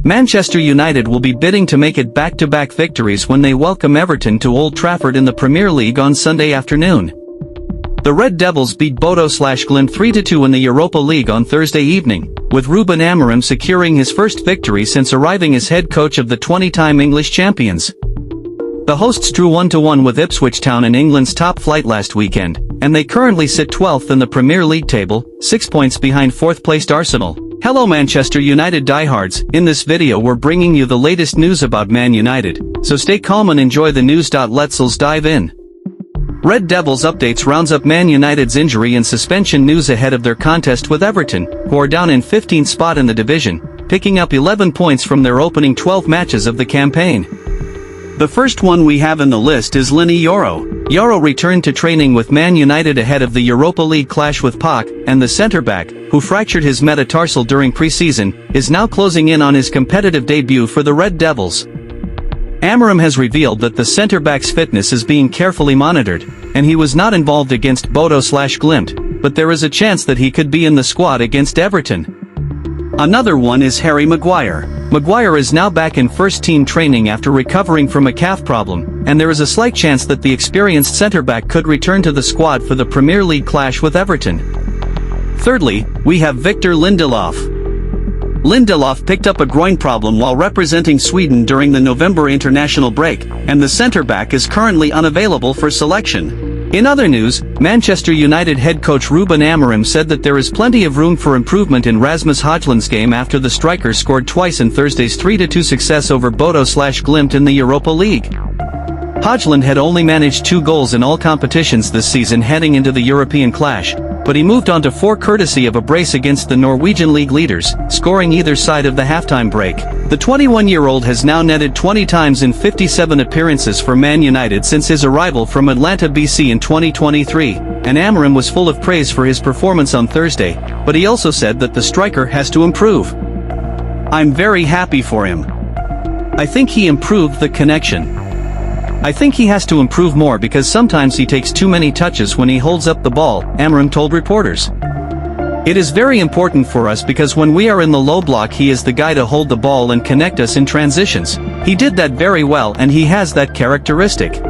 Manchester United will be bidding to make it back-to-back victories when they welcome Everton to Old Trafford in the Premier League on Sunday afternoon. The Red Devils beat Bodo/Glimt 3-2 in the Europa League on Thursday evening, with Ruben Amorim securing his first victory since arriving as head coach of the 20-time English champions. The hosts drew 1-1 with Ipswich Town in England's top flight last weekend, and they currently sit 12th in the Premier League table, 6 points behind 4th-placed Arsenal. Hello Manchester United diehards, in this video we're bringing you the latest news about Man United, so stay calm and enjoy the news. Let's dive in. Red Devils updates rounds up Man United's injury and suspension news ahead of their contest with Everton, who are down in 15th spot in the division, picking up 11 points from their opening 12 matches of the campaign. The first one we have in the list is Yoro. Yoro returned to training with Man United ahead of the Europa League clash with PAOK, and the centre-back, who fractured his metatarsal during pre-season, is now closing in on his competitive debut for the Red Devils. Amorim has revealed that the centre-back's fitness is being carefully monitored, and he was not involved against Bodo/Glimt, but there is a chance that he could be in the squad against Everton. Another one is Harry Maguire. Maguire is now back in first-team training after recovering from a calf problem, and there is a slight chance that the experienced centre-back could return to the squad for the Premier League clash with Everton. Thirdly, we have Victor Lindelof. Lindelof picked up a groin problem while representing Sweden during the November international break, and the centre-back is currently unavailable for selection. In other news, Manchester United head coach Ruben Amorim said that there is plenty of room for improvement in Rasmus Hojlund's game after the striker scored twice in Thursday's 3-2 success over Bodo/Glimt in the Europa League. Højlund had only managed 2 goals in all competitions this season heading into the European clash, but he moved on to 4 courtesy of a brace against the Norwegian league leaders, scoring either side of the halftime break. The 21-year-old has now netted 20 times in 57 appearances for Man United since his arrival from Atlanta, BC in 2023, and Amorim was full of praise for his performance on Thursday, but he also said that the striker has to improve. "I'm very happy for him. I think he improved the connection. I think he has to improve more because sometimes he takes too many touches when he holds up the ball," Amorim told reporters. "It is very important for us because when we are in the low block he is the guy to hold the ball and connect us in transitions. He did that very well and he has that characteristic.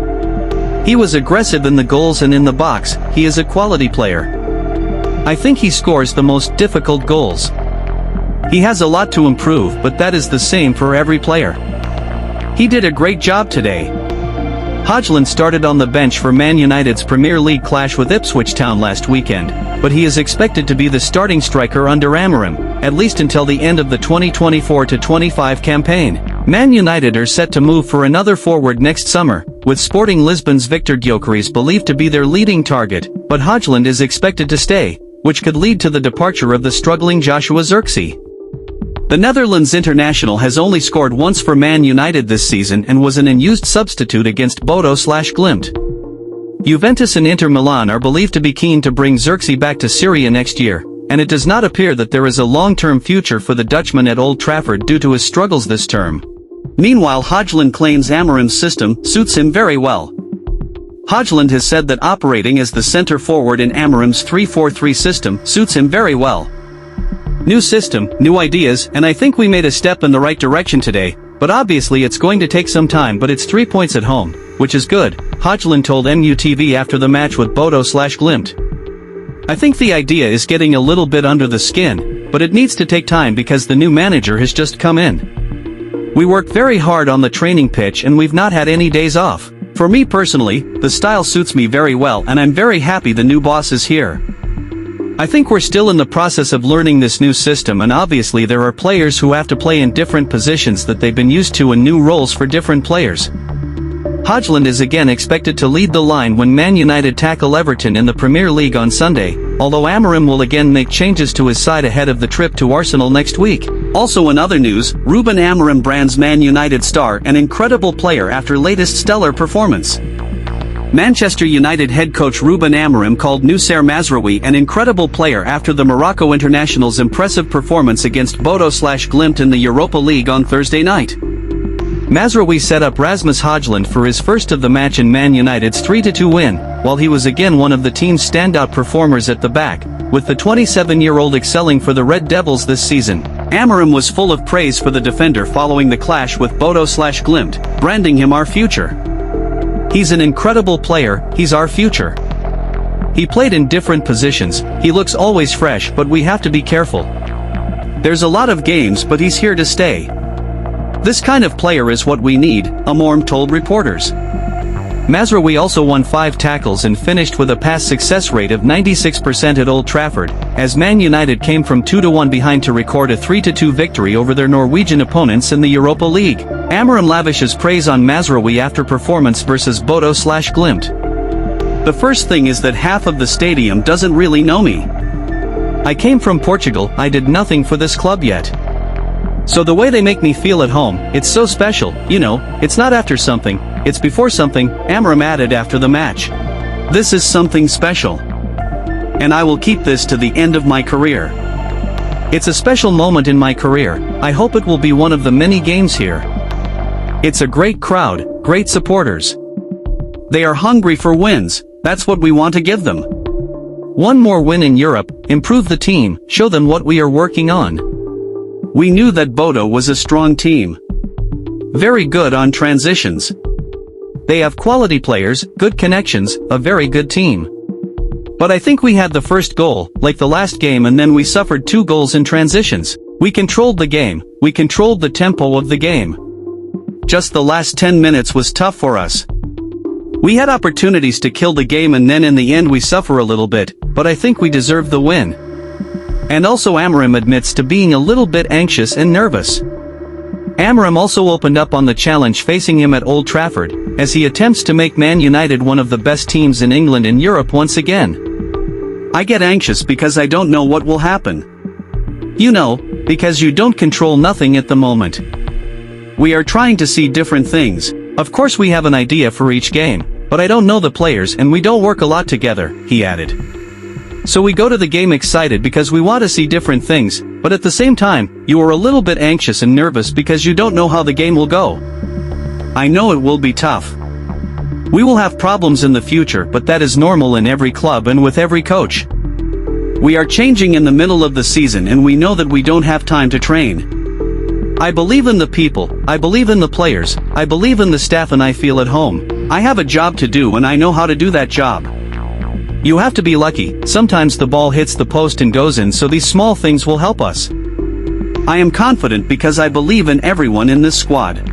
He was aggressive in the goals and in the box, he is a quality player. I think he scores the most difficult goals. He has a lot to improve, but that is the same for every player. He did a great job today." Højlund started on the bench for Man United's Premier League clash with Ipswich Town last weekend, but he is expected to be the starting striker under Amorim, at least until the end of the 2024-25 campaign. Man United are set to move for another forward next summer, with Sporting Lisbon's Victor Gyökeres believed to be their leading target, but Højlund is expected to stay, which could lead to the departure of the struggling Joshua Zirkzee. The Netherlands international has only scored once for Man United this season and was an unused substitute against Bodo/Glimt. Juventus and Inter Milan are believed to be keen to bring Zirkzee back to Syria next year, and it does not appear that there is a long-term future for the Dutchman at Old Trafford due to his struggles this term. Meanwhile, Højlund claims Amorim's system suits him very well. Højlund has said that operating as the center forward in Amorim's 3-4-3 system suits him very well. "New system, new ideas, and I think we made a step in the right direction today, but obviously it's going to take some time, but it's 3 points at home, which is good," Højlund told MUTV after the match with Bodo/Glimt. "I think the idea is getting a little bit under the skin, but it needs to take time because the new manager has just come in. We worked very hard on the training pitch and we've not had any days off. For me personally, the style suits me very well and I'm very happy the new boss is here. I think we're still in the process of learning this new system, and obviously there are players who have to play in different positions that they've been used to and new roles for different players." Højlund is again expected to lead the line when Man United tackle Everton in the Premier League on Sunday, although Amorim will again make changes to his side ahead of the trip to Arsenal next week. Also in other news, Ruben Amorim brands Man United star an incredible player after latest stellar performance. Manchester United head coach Ruben Amorim called Noussair Mazraoui an incredible player after the Morocco international's impressive performance against Bodo/Glimt in the Europa League on Thursday night. Mazraoui set up Rasmus Hojlund for his first of the match in Man United's 3-2 win, while he was again one of the team's standout performers at the back, with the 27-year-old excelling for the Red Devils this season. Amorim was full of praise for the defender following the clash with Bodo/Glimt, branding him our future. He's an incredible player, he's our future. He played in different positions, he looks always fresh, but we have to be careful. There's a lot of games, but he's here to stay. This kind of player is what we need, Amorim told reporters. Mazraoui also won 5 tackles and finished with a pass success rate of 96% at Old Trafford, as Man United came from 2-1 behind to record a 3-2 victory over their Norwegian opponents in the Europa League. Amorim lavishes praise on Mazraoui after performance versus Bodo/Glimt. The first thing is that half of the stadium doesn't really know me. I came from Portugal, I did nothing for this club yet. So the way they make me feel at home, it's so special, you know, it's not after something, it's before something, Amorim added after the match. This is something special. And I will keep this to the end of my career. It's a special moment in my career, I hope it will be one of the many games here. It's a great crowd, great supporters. They are hungry for wins, that's what we want to give them. One more win in Europe, improve the team, show them what we are working on. We knew that Bodo was a strong team. Very good on transitions. They have quality players, good connections, a very good team. But I think we had the first goal, like the last game, and then we suffered 2 goals in transitions. We controlled the game, we controlled the tempo of the game. Just the last 10 minutes was tough for us. We had opportunities to kill the game and then in the end we suffer a little bit, but I think we deserve the win. And also Amorim admits to being a little bit anxious and nervous. Amorim also opened up on the challenge facing him at Old Trafford, as he attempts to make Man United one of the best teams in England and Europe once again. I get anxious because I don't know what will happen. You know, because you don't control nothing at the moment. We are trying to see different things. Of course we have an idea for each game, but I don't know the players and we don't work a lot together, he added. So we go to the game excited because we want to see different things, but at the same time, you are a little bit anxious and nervous because you don't know how the game will go. I know it will be tough. We will have problems in the future, but that is normal in every club and with every coach. We are changing in the middle of the season and we know that we don't have time to train. I believe in the people, I believe in the players, I believe in the staff and I feel at home. I have a job to do and I know how to do that job. You have to be lucky, sometimes the ball hits the post and goes in, so these small things will help us. I am confident because I believe in everyone in this squad.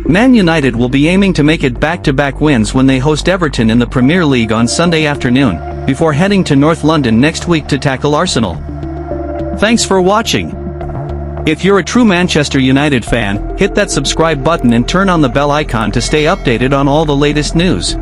Man United will be aiming to make it back-to-back wins when they host Everton in the Premier League on Sunday afternoon, before heading to North London next week to tackle Arsenal. Thanks for watching. If you're a true Manchester United fan, hit that subscribe button and turn on the bell icon to stay updated on all the latest news.